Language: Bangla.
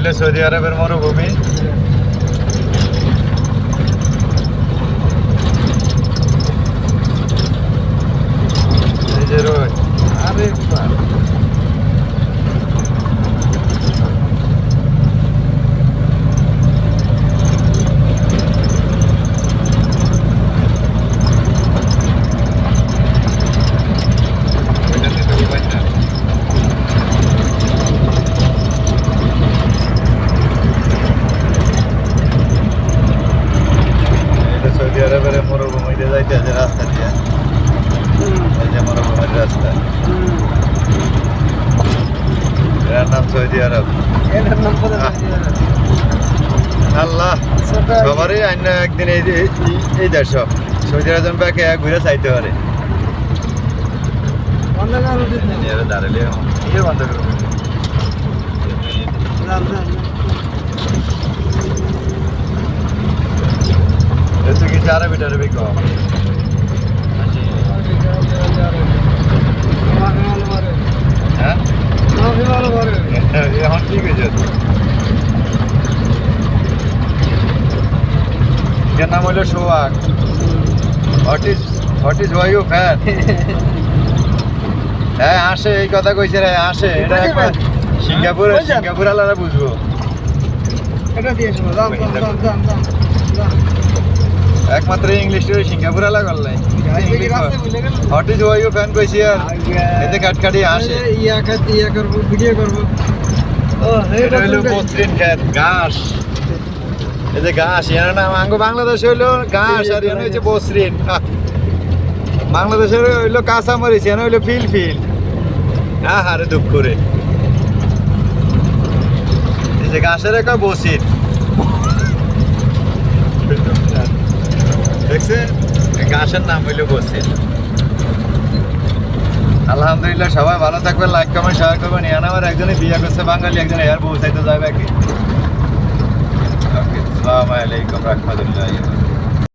হইলে সৌদি আরবের মরুভূমি। এই যে রোড, আরে বাপ। সৌদি আরবের মরুভূমিতে যাইতে আছে রাস্তা দিয়ে, এই যে মরুভূমির রাস্তা, এর নাম সৌদি আরব। আল্লাহ সবারই অন্য একদিন এই দেশ সৌদি আরব ব্যাকে ঘুরে চাইতে পারে। দাঁড়ালে বন্ধ করবো। তুই কি আরবি টারবি কম? হ্যাঁ এখন ঠিক হয়েছে। এর নাম হইল Sohag. What is why you fan? হ্যাঁ আসে, এই কথা কইছে রে, আসে। এটা একবার সিঙ্গাপুর আলাদা বুঝবো। একমাত্র ইংলিশ সিঙ্গাপুর আলা করলাই। What is why you fan কইছি আর এতে কাটকাটি আসে। ভিডিও করবো। এটা হইলো মসৃণ ক্ষেত, ঘাস। এই যে ঘাস, এর নাম আঙ্গ বাংলাদেশে হইলো ঘাস, আর এখানে হচ্ছে মসৃণ। বাংলাদেশের হইলো কাঁচা মরিচ, এখানে হইলো ফিল। আরে দুঃখ করে এই যে ঘাসের একটা বসির দেখছে, ঘাসের নাম হইলো বসির। আলহামদুলিল্লাহ, সবাই ভালো থাকবেন, লাইক কমেন্ট শেয়ার করবেন। ইয়ান আমার একজনে বিয়ে করছে বাঙালি, একজন এয়ার পৌঁছাইতে যাবে কি। ওকে, আসসালামু আলাইকুম রাহমাতুল্লাহি।